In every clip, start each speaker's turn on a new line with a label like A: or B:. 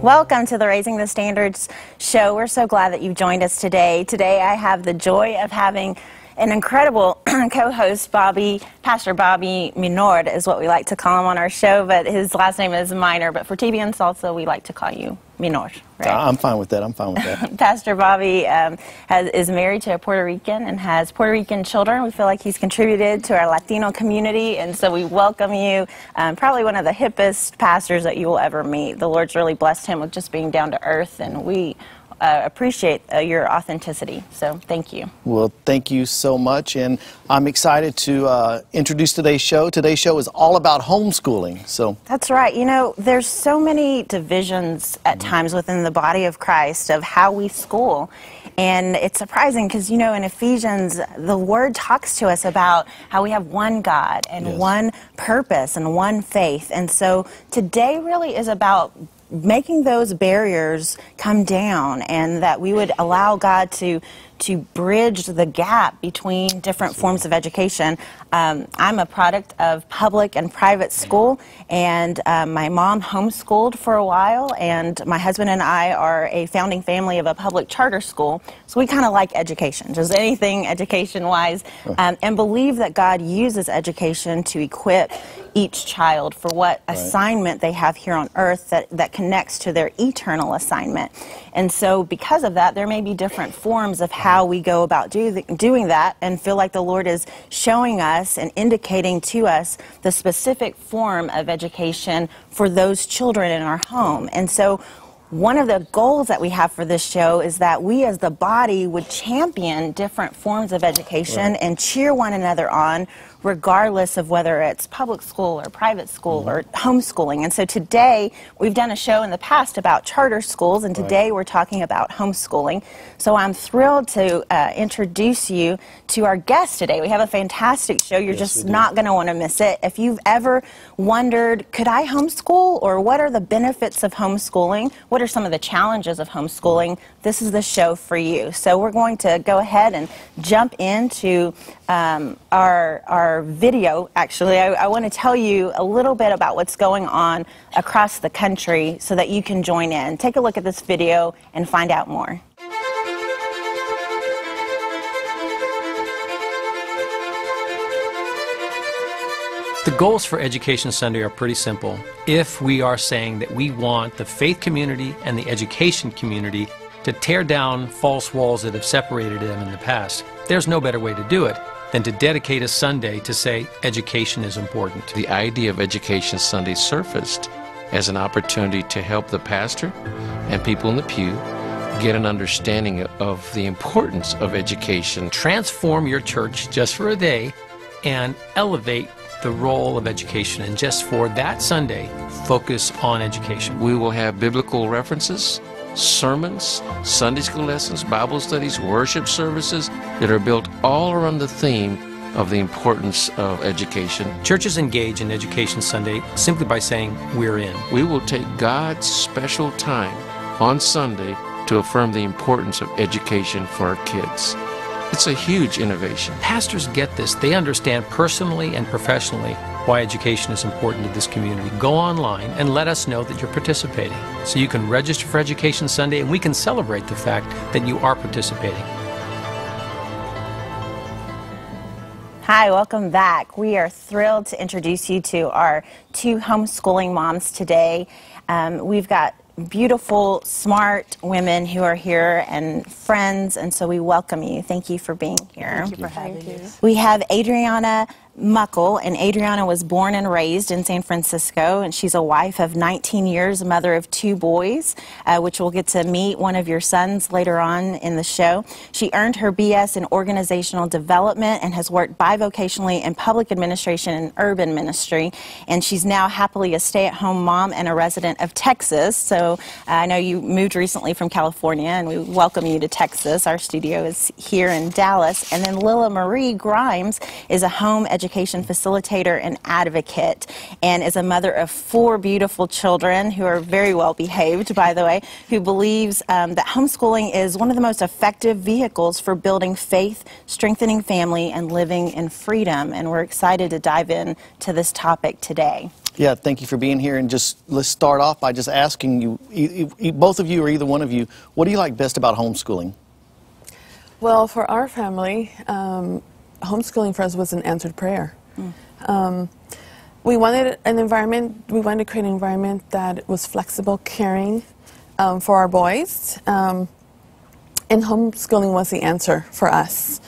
A: Welcome to the Raising the Standards show. We're so glad that you've joined us today. Today I have the joy of having an incredible co-host, Pastor Bobby Minord is what we like to call him on our show, but his last name is Minor, but for TBN Salsa, we like to call you Minor, right?
B: I'm fine with that. I'm fine with that.
A: Pastor Bobby is married to a Puerto Rican and has Puerto Rican children. We feel like he's contributed to our Latino community, and so we welcome you. Probably one of the hippest pastors that you will ever meet. The Lord's really blessed him with just being down to earth, and we appreciate your authenticity, so thank you.
B: Well, thank you so much, and I'm excited to introduce today's show. Today's show is all about homeschooling. So
A: that's right. You know, there's so many divisions at times within the body of Christ of how we school, and it's surprising because, you know, in Ephesians, the Word talks to us about how we have one God and one purpose and one faith, and so today really is about making those barriers come down, and that we would allow God to bridge the gap between different forms of education. I'm a product of public and private school, and my mom homeschooled for a while, and my husband and I are a founding family of a public charter school, so we kind of like education, just anything education-wise, and believe that God uses education to equip each child for what assignment they have here on earth that connects to their eternal assignment. And so because of that, there may be different forms of how we go about doing that, and feel like the Lord is showing us and indicating to us the specific form of education for those children in our home. And so one of the goals that we have for this show is that we as the body would champion different forms of education and cheer one another on, regardless of whether it's public school or private school or homeschooling. And so today, we've done a show in the past about charter schools, and today we're talking about homeschooling. So I'm thrilled to introduce you to our guest today. We have a fantastic show. You're just not going to want to miss it. If you've ever wondered, could I homeschool, or what are the benefits of homeschooling? What are some of the challenges of homeschooling? This is the show for you. So we're going to go ahead and jump into our video. Actually, I want to tell you a little bit about what's going on across the country so that you can join in. Take a look at this video and find out more.
C: The goals for Education Sunday are pretty simple. If we are saying that we want the faith community and the education community to tear down false walls that have separated them in the past, there's no better way to do it than to dedicate a Sunday to say education is important.
D: The idea of Education Sunday surfaced as an opportunity to help the pastor and people in the pew get an understanding of the importance of education.
C: Transform your church just for a day and elevate the role of education, and just for that Sunday, focus on education.
D: We will have biblical references, sermons, Sunday school lessons, Bible studies, worship services that are built all around the theme of the importance of education.
C: Churches engage in Education Sunday simply by saying, we're in.
D: We will take God's special time on Sunday to affirm the importance of education for our kids. It's a huge innovation.
C: Pastors get this. They understand personally and professionally why education is important to this community. Go online and let us know that you're participating, so you can register for Education Sunday and we can celebrate the fact that you are participating.
A: Hi, welcome back. We are thrilled to introduce you to our two homeschooling moms today. We've got beautiful, smart women who are here and friends, and so we welcome you. Thank you for being here.
E: Thank you for having us.
A: We have ADRIANA Muckell, and ADRIANA was born and raised in San Francisco, and she's a wife of 19 years, a mother of 2 boys, which we'll get to meet one of your sons later on in the show. She earned her BS in Organizational Development and has worked bivocationally in public administration and urban ministry, and she's now happily a stay-at-home mom and a resident of Texas. So I know you moved recently from California, and we welcome you to Texas. Our studio is here in Dallas. And then Lilla Marie Grimes is a home education facilitator and advocate, and is a mother of 4 beautiful children who are very well behaved, by the way, who believes that homeschooling is one of the most effective vehicles for building faith, strengthening family, and living in freedom. And we're excited to dive in to this topic today.
B: Yeah, thank you for being here. And just let's start off by just asking you, both of you or either one of you, what do you like best about homeschooling?
E: Well, for our family, homeschooling for us was an answered prayer. We wanted an environment, we wanted to create an environment that was flexible, caring for our boys, and homeschooling was the answer for us.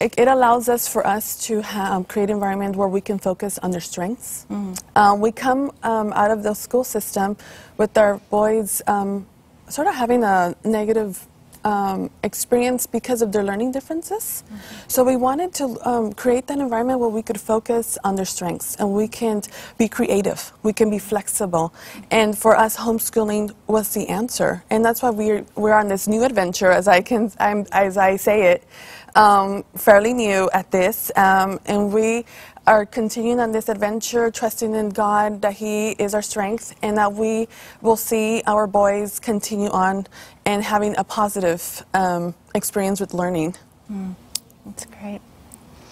E: It allows us for us to create an environment where we can focus on their strengths. We come out of the school system with our boys sort of having a negative experience because of their learning differences. So we wanted to create that environment where we could focus on their strengths and we can be creative, we can be flexible. And for us, homeschooling was the answer. And that's why we're on this new adventure, as I say it, fairly new at this. And we are continuing on this adventure, trusting in God that He is our strength and that we will see our boys continue on and having a positive experience with learning.
A: That's great.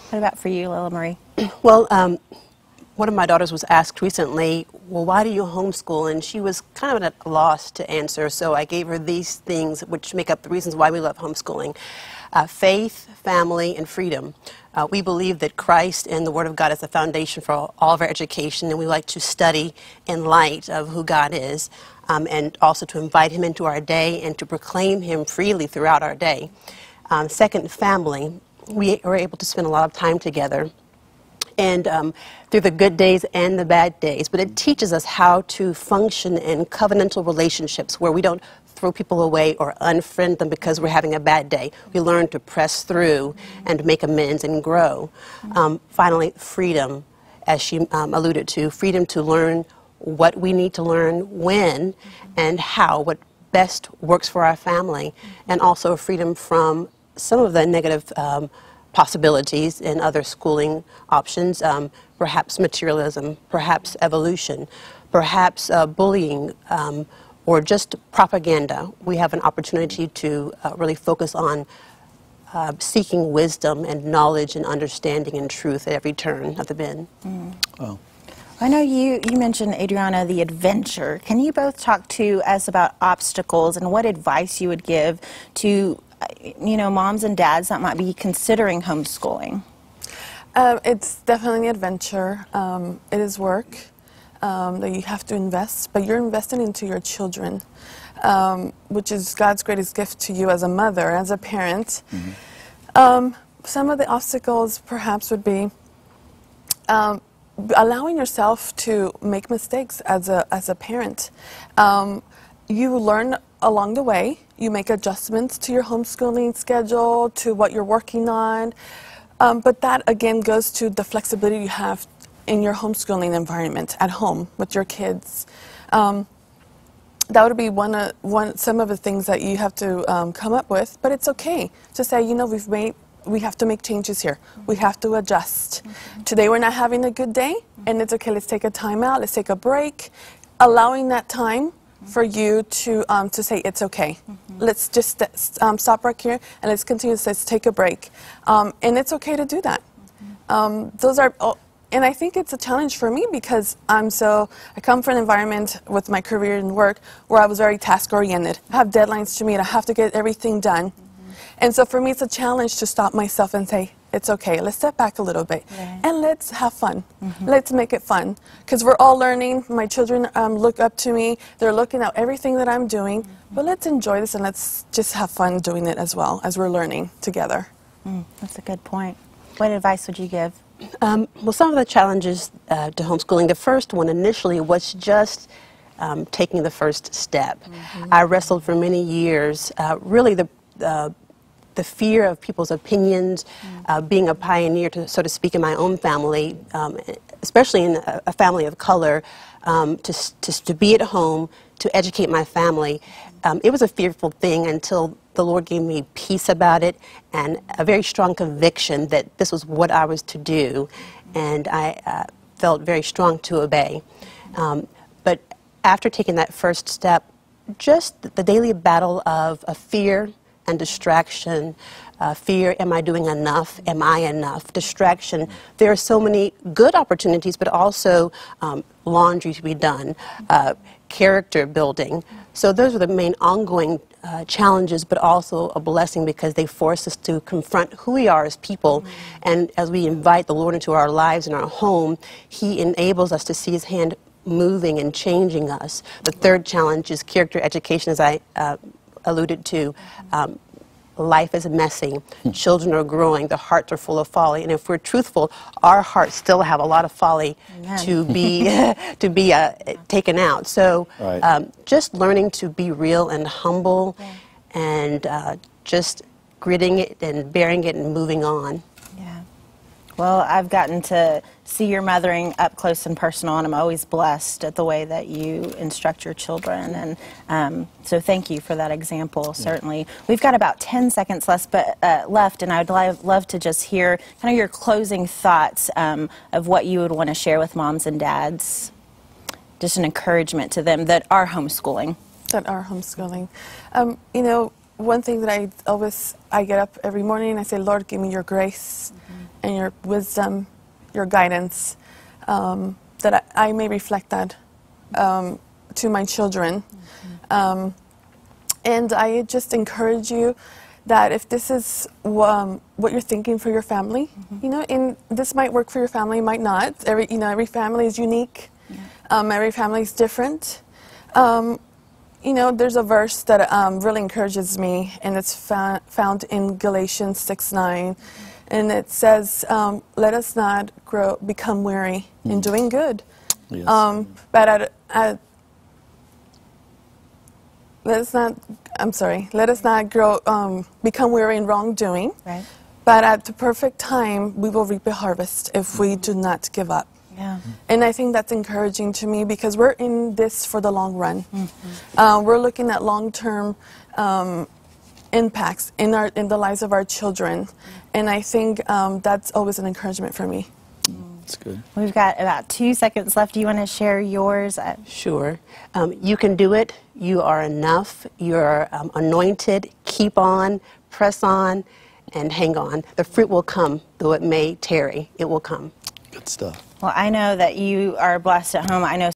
A: What about for you, Lilla Marie?
F: Well, one of my daughters was asked recently, well, why do you homeschool? And she was kind of at a loss to answer, so I gave her these things which make up the reasons why we love homeschooling. Faith, family, and freedom. We believe that Christ and the Word of God is the foundation for all of our education, and we like to study in light of who God is, and also to invite Him into our day and to proclaim Him freely throughout our day. Second, family. We are able to spend a lot of time together, and through the good days and the bad days, but it teaches us how to function in covenantal relationships where we don't throw people away or unfriend them because we're having a bad day. We learn to press through and make amends and grow. Finally, freedom, as she alluded to, freedom to learn what we need to learn, when, and how, what best works for our family, and also freedom from some of the negative possibilities in other schooling options, perhaps materialism, perhaps evolution, perhaps bullying, or just propaganda. We have an opportunity to really focus on seeking wisdom and knowledge and understanding and truth at every turn of the bend.
B: Oh.
A: I know you mentioned, Adriana, the adventure. Can you both talk to us about obstacles and what advice you would give to, moms and dads that might be considering homeschooling?
E: It's definitely an adventure. It is work that you have to invest, but you're investing into your children, which is God's greatest gift to you as a mother, as a parent. Some of the obstacles perhaps would be allowing yourself to make mistakes as a parent. You learn along the way. You make adjustments to your homeschooling schedule, to what you're working on. But that, again, goes to the flexibility you have in your homeschooling environment at home with your kids. That would be some of the things that you have to come up with. But it's okay to say, we have to make changes here. We have to adjust. Today we're not having a good day, and it's okay. Let's take a time out. Let's take a break. Allowing that time for you to say it's okay. Let's just stop right here and let's continue. Let's take a break, and it's okay to do that. And I think it's a challenge for me because I come from an environment with my career and work where I was very task oriented. I have deadlines to meet. I have to get everything done. And so for me, it's a challenge to stop myself and say, it's okay, let's step back a little bit, and let's have fun. Let's make it fun, because we're all learning. My children look up to me. They're looking at everything that I'm doing, but let's enjoy this and let's just have fun doing it as well as we're learning together.
A: That's a good point. What advice would you give?
F: Well, some of the challenges to homeschooling, the first one initially was just taking the first step. I wrestled for many years, really the fear of people's opinions, being a pioneer, so to speak, in my own family, especially in a family of color, to be at home, to educate my family. It was a fearful thing until the Lord gave me peace about it and a very strong conviction that this was what I was to do, and I felt very strong to obey. But after taking that first step, just the daily battle of fear and distraction. Fear, am I doing enough? Am I enough? Distraction. There are so many good opportunities, but also laundry to be done, character building. So those are the main ongoing challenges, but also a blessing because they force us to confront who we are as people. And as we invite the Lord into our lives and our home, He enables us to see His hand moving and changing us. The third challenge is character education, as I alluded to. Life is messy. Children are growing. Their hearts are full of folly. And if we're truthful, our hearts still have a lot of folly to be taken out. So just learning to be real and humble and just gritting it and bearing it and moving on.
A: Yeah. Well, I've gotten to see your mothering up close and personal, and I'm always blessed at the way that you instruct your children. And so thank you for that example, certainly. We've got about 10 seconds left, and I'd love to just hear kind of your closing thoughts of what you would want to share with moms and dads, just an encouragement to them that are homeschooling.
E: You know, one thing that I get up every morning and I say, Lord, give me your grace and your wisdom, your guidance, that I may reflect that to my children. And I just encourage you that if this is what you're thinking for your family, you know, and this might work for your family, might not. Every family is unique. Every family is different. You know, there's a verse that really encourages me, and it's found in Galatians 6:9. And it says, let us not become weary in doing good. Yes. But let us not become weary in wrongdoing. Right. But at the perfect time, we will reap a harvest if we do not give up. Yeah. And I think that's encouraging to me because we're in this for the long run. We're looking at long-term impacts in the lives of our children. And I think that's always an encouragement for me.
B: That's good.
A: We've got about 2 seconds left. Do you want to share yours?
F: Sure. You can do it. You are enough. You're anointed. Keep on, press on, and hang on. The fruit will come, though it may tarry. It will come.
B: Good stuff.
A: Well, I know that you are blessed at home. I know